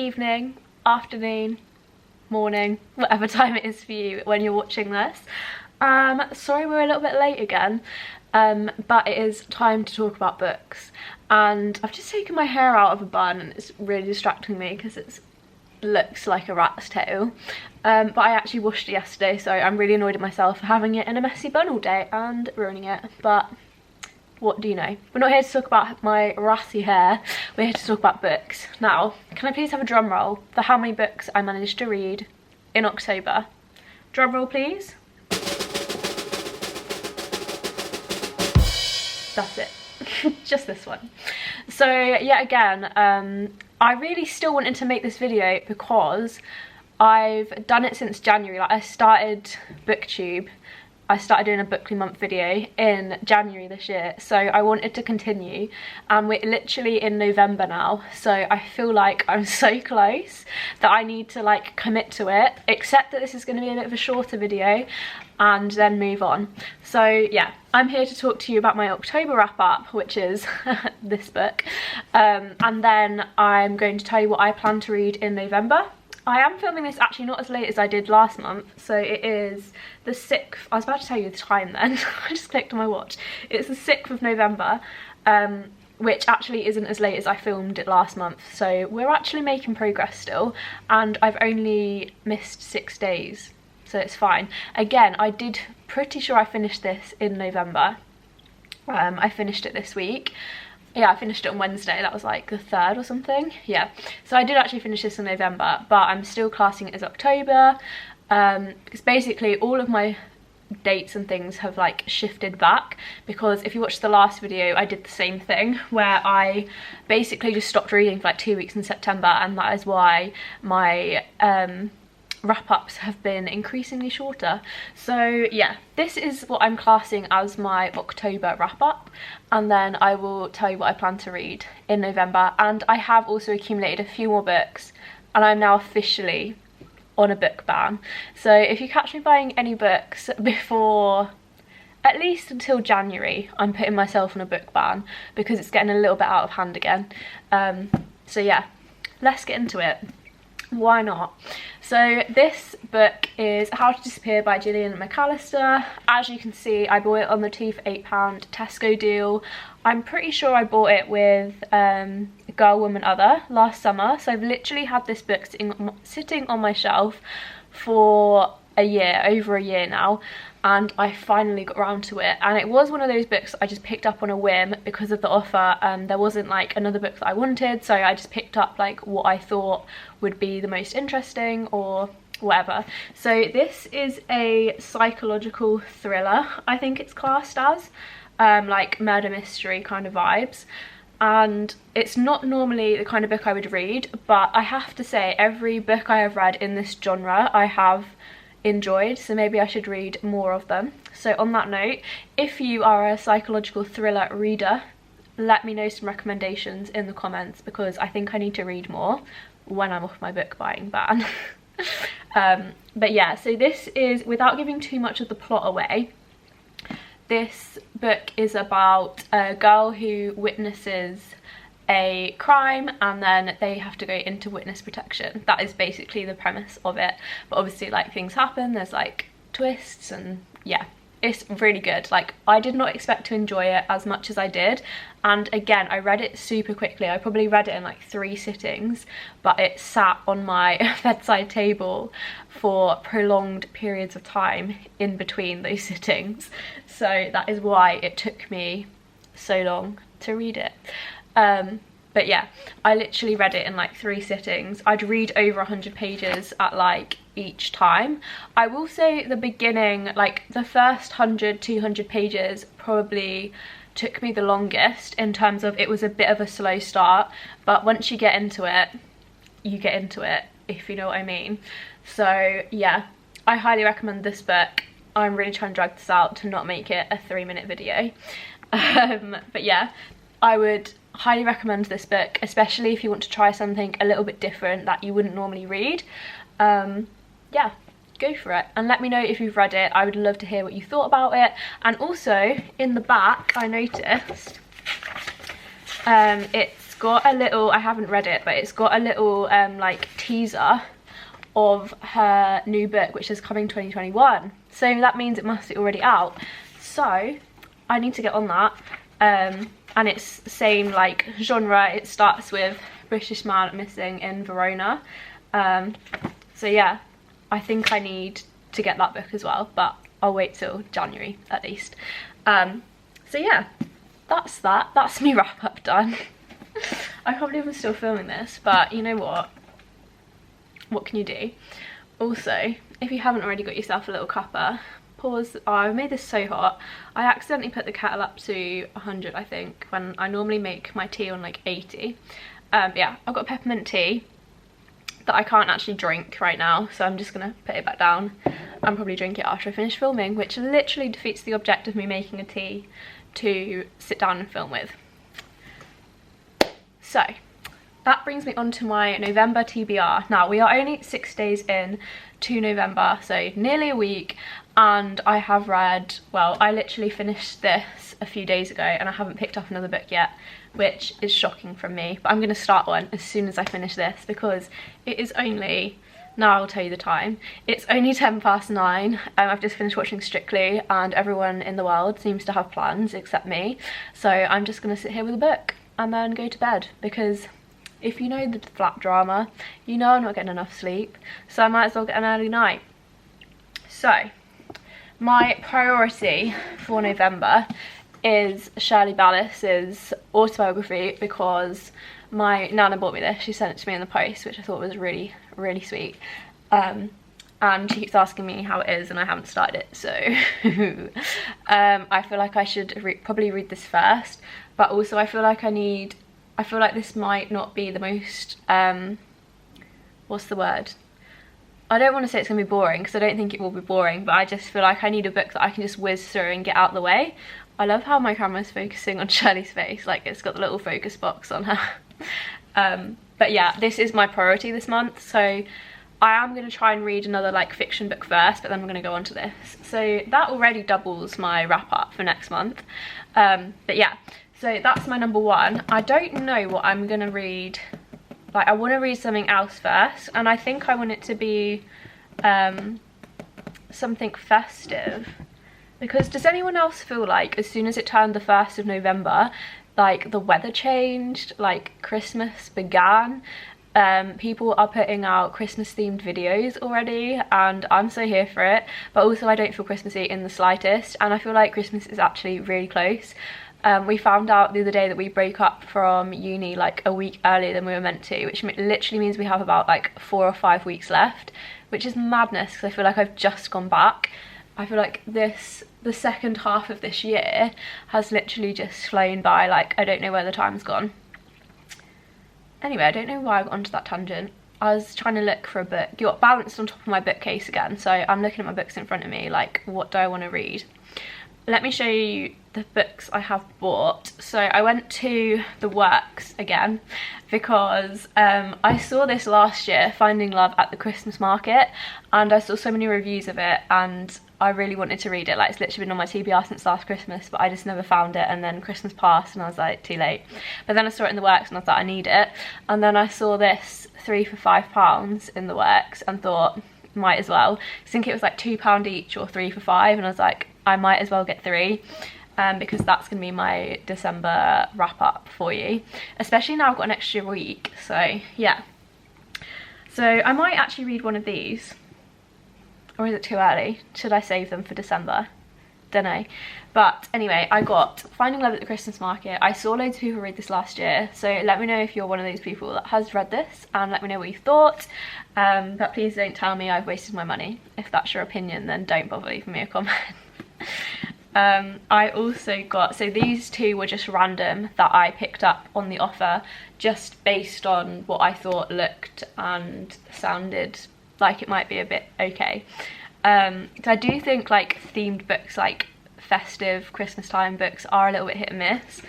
evening, afternoon, morning, whatever time it is for you when you're watching this. Sorry we're a little bit late again, but it is time to talk about books. And I've just taken my hair out of a bun and it's really distracting me because it looks like a rat's tail. But I actually washed it yesterday, so I'm really annoyed at myself for having it in a messy bun all day and ruining it. But what do you know? We're not here to talk about my ratty hair, we're here to talk about books. Now, can I please have a drum roll for how many books I managed to read in October? Drum roll, please. That's it. Just this one. So yet again, I really still wanted to make this video because I've done it since January. Like, I started BookTube. I started doing a Bookly Month video in January this year, so I wanted to continue, and we're literally in November now, so I feel like I'm so close that I need to like commit to it, except that this is going to be a bit of a shorter video and then move on. So yeah, I'm here to talk to you about my October wrap up, which is this book, and then I'm going to tell you what I plan to read in November. I am filming this actually not as late as I did last month, so it is the 6th, I was about to tell you the time then, I just clicked on my watch. It's the 6th of November, which actually isn't as late as I filmed it last month, so we're actually making progress still, and I've only missed 6 days, so it's fine. Again, I did pretty sure I finished this in November. I finished it this week. Yeah, I finished it on Wednesday, that was like the 3rd or something. Yeah, so I did actually finish this in November, but I'm still classing it as October, because basically all of my dates and things have like shifted back, because if you watched the last video I did the same thing where I basically just stopped reading for like 2 weeks in September, and that is why my wrap-ups have been increasingly shorter. So yeah, this is what I'm classing as my October wrap-up, and then I will tell you what I plan to read in November. And I have also accumulated a few more books, and I'm now officially on a book ban. So if you catch me buying any books before at least until January, I'm putting myself on a book ban because it's getting a little bit out of hand again. So yeah, let's get into it. Why not? So this book is How to Disappear by Gillian McAllister. As you can see, I bought it on the 2 for £8 Tesco deal. I'm pretty sure I bought it with Girl, Woman, Other last summer, so I've literally had this book sitting on my shelf for a year, over a year now, and I finally got around to it. And it was one of those books I just picked up on a whim because of the offer. There wasn't like another book that I wanted, so I just picked up like what I thought would be the most interesting or whatever. So this is a psychological thriller, I think it's classed as, like murder mystery kind of vibes. And it's not normally the kind of book I would read, but I have to say every book I have read in this genre I have enjoyed, so maybe I should read more of them. So on that note, if you are a psychological thriller reader, let me know some recommendations in the comments, because I think I need to read more when I'm off my book buying ban. But yeah, so this is, without giving too much of the plot away, this book is about a girl who witnesses a crime and then they have to go into witness protection. That is basically the premise of it, but obviously like things happen, there's like twists, and yeah, it's really good. Like, I did not expect to enjoy it as much as I did, and again, I read it super quickly. I probably read it in like 3 sittings, but it sat on my bedside table for prolonged periods of time in between those sittings, so that is why it took me so long to read it. But yeah, I literally read it in like 3 sittings. I'd read over 100 pages at like each time. I will say the beginning, like the first 100-200 pages probably took me the longest, in terms of it was a bit of a slow start, but once you get into it, you get into it, if you know what I mean. So yeah, I highly recommend this book. I'm really trying to drag this out to not make it a 3-minute video. But yeah, I would highly recommend this book, especially if you want to try something a little bit different that you wouldn't normally read. Yeah, go for it and let me know if you've read it. I would love to hear what you thought about it. And also in the back I noticed it's got a little, I haven't read it, but it's got a little like teaser of her new book, which is coming 2021. So that means it must be already out. So I need to get on that. And it's the same like genre. It starts with British man missing in Verona. So yeah, I think I need to get that book as well, but I'll wait till January at least. So yeah, that's that. That's me wrap up done. I can't believe I'm still filming this, but you know what can you do? Also, if you haven't already got yourself a little cuppa, pause. Oh, I made this so hot. I accidentally put the kettle up to 100, I think, when I normally make my tea on like 80. Yeah, I've got peppermint tea that I can't actually drink right now, so I'm just gonna put it back down and probably drink it after I finish filming, which literally defeats the object of me making a tea to sit down and film with. So that brings me on to my November TBR. Now we are only 6 days in to November, so nearly a week, and I have read, well, I literally finished this a few days ago and I haven't picked up another book yet, which is shocking from me, but I'm going to start one as soon as I finish this, because it is only, now I'll tell you the time, it's only 9:10. I've just finished watching Strictly and everyone in the world seems to have plans except me, so I'm just going to sit here with a book and then go to bed, because if you know the flat drama, you know I'm not getting enough sleep, so I might as well get an early night. So my priority for November is Shirley Ballas's autobiography, because my nana bought me this. She sent it to me in the post, which I thought was really, really sweet. And she keeps asking me how it is and I haven't started it, so I feel like I should probably read this first, but also I feel like this might not be the most, what's the word? I don't want to say it's going to be boring, because I don't think it will be boring, but I just feel like I need a book that I can just whiz through and get out of the way. I love how my camera's focusing on Shirley's face, like it's got the little focus box on her. But yeah, this is my priority this month, so I am going to try and read another like fiction book first, but then I'm going to go on to this. So that already doubles my wrap up for next month. But yeah, so that's my number one. I don't know what I'm going to read. Like, I want to read something else first, and I think I want it to be something festive. Because does anyone else feel like as soon as it turned the 1st of November, like the weather changed, like Christmas began? People are putting out Christmas themed videos already, and I'm so here for it, but also I don't feel Christmassy in the slightest, and I feel like Christmas is actually really close. We found out the other day that we broke up from uni like a week earlier than we were meant to, which literally means we have about like 4 or 5 weeks left, which is madness, because I feel like I've just gone back. I feel like the second half of this year has literally just flown by, like I don't know where the time's gone. Anyway, I don't know why I got onto that tangent. I was trying to look for a book. You got balanced on top of my bookcase again, so I'm looking at my books in front of me, like what do I want to read? Let me show you the books I have bought. So I went to the works again because I saw this last year, Finding Love at the Christmas Market, and I saw so many reviews of it and I really wanted to read it. Like, it's literally been on my TBR since last Christmas, but I just never found it, and then Christmas passed and I was like, too late. But then I saw it in the works and I thought I need it, and then I saw this 3 for £5 in the works and thought might as well. I think it was like £2 each or 3 for £5, and I was like, I might as well get 3, because that's going to be my December wrap up for you, especially now I've got an extra week. So yeah, so I might actually read one of these, or is it too early? Should I save them for December? Don't know. But anyway, I got Finding Love at the Christmas Market. I saw loads of people read this last year, so let me know if you're one of those people that has read this, and let me know what you thought. But please don't tell me I've wasted my money. If that's your opinion, then don't bother leaving me a comment. I also got, so these two were just random that I picked up on the offer, just based on what I thought looked and sounded like it might be a bit okay. So I do think like themed books, like festive Christmas time books, are a little bit hit and miss.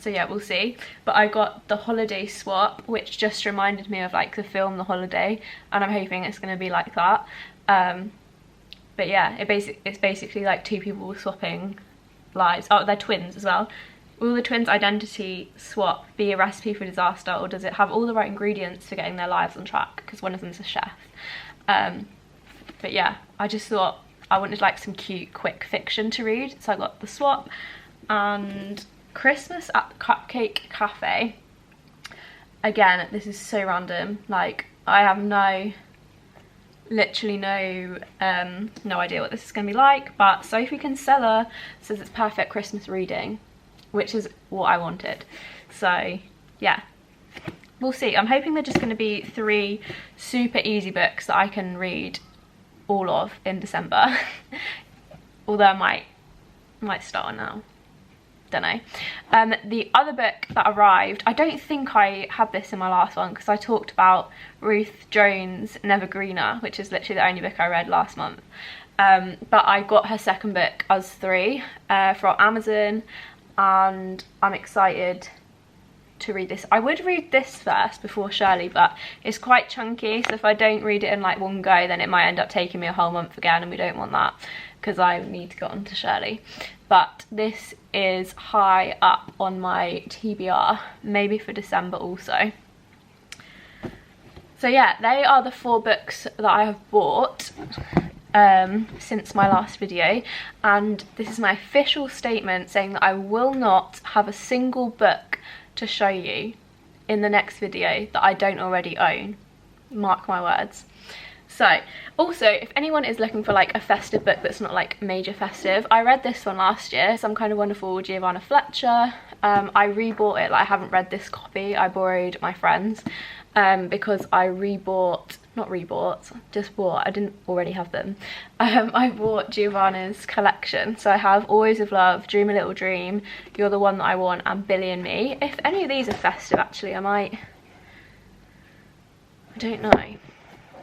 So yeah, we'll see. But I got The Holiday Swap, which just reminded me of like the film The Holiday, and I'm hoping it's going to be like that. But yeah, it's basically like two people swapping lives. Oh, they're twins as well, will the twins' identity swap be a recipe for disaster, or does it have all the right ingredients for getting their lives on track? Because one of them's a chef. But yeah, I just thought I wanted like some cute, quick fiction to read. So I got The Swap and Christmas at the Cupcake Cafe. Again, this is so random. Like, I have literally no idea what this is going to be like, but Sophie Kinsella says it's perfect Christmas reading, which is what I wanted. So yeah, we'll see. I'm hoping they're just going to be 3 super easy books that I can read all of in December. Although I might start on now. Don't know. The other book that arrived, I don't think I had this in my last one because I talked about Ruth Jones' Never Greener, which is literally the only book I read last month. But I got her second book, Us 3, from Amazon, and I'm excited to read this. I would read this first before Shirley, but it's quite chunky, so if I don't read it in like one go, then it might end up taking me a whole month again, and we don't want that because I need to get on to Shirley. But this is high up on my TBR, maybe for December also. So yeah, they are the 4 books that I have bought since my last video, and this is my official statement saying that I will not have a single book to show you in the next video that I don't already own. Mark my words. So also, if anyone is looking for like a festive book that's not like major festive, I read this one last year, Some Kind of Wonderful, Giovanna Fletcher. I rebought it. Like, I haven't read this copy, I borrowed my friend's because I just bought, I didn't already have them. I bought Giovanna's collection, so I have Always of Love, Dream a Little Dream, You're the One That I Want, and Billy and Me. If any of these are festive, actually, I don't know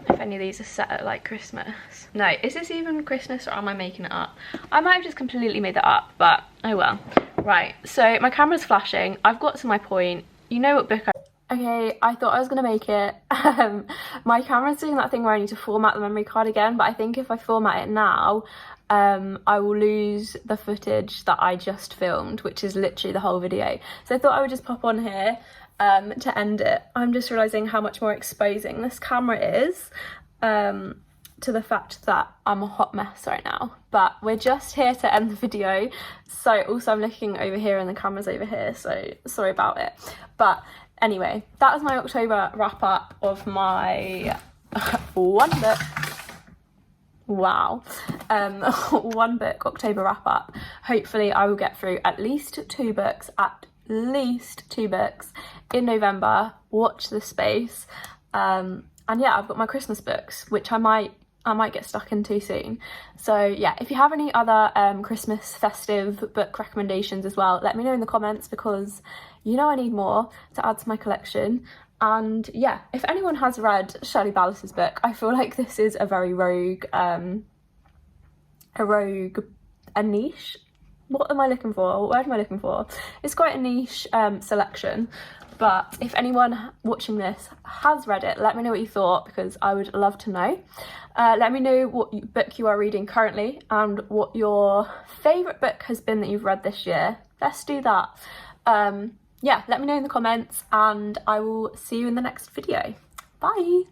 if any of these are set at like Christmas. No, is this even Christmas or am I making it up? I might have just completely made that up, but oh well. Right, so my camera's flashing. I've got to my point. You know what book Okay, I thought I was going to make it. My camera's doing that thing where I need to format the memory card again, but I think if I format it now, I will lose the footage that I just filmed, which is literally the whole video. So I thought I would just pop on here to end it. I'm just realising how much more exposing this camera is to the fact that I'm a hot mess right now. But we're just here to end the video. So also I'm looking over here and the camera's over here, so sorry about it. But anyway, that was my October wrap up of my one book. Wow. One book October wrap up. Hopefully I will get through at least 2 books, in November. Watch this space. And yeah, I've got my Christmas books, which I might get stuck into soon. So yeah, if you have any other Christmas festive book recommendations as well, let me know in the comments, because you know I need more to add to my collection. And yeah, if anyone has read Shirley Ballas's book, I feel like this is a very rogue, a niche. What am I looking for? What word am I looking for? It's quite a niche selection. But if anyone watching this has read it, let me know what you thought, because I would love to know. Let me know what book you are reading currently and what your favourite book has been that you've read this year. Let's do that. Yeah, let me know in the comments, and I will see you in the next video. Bye!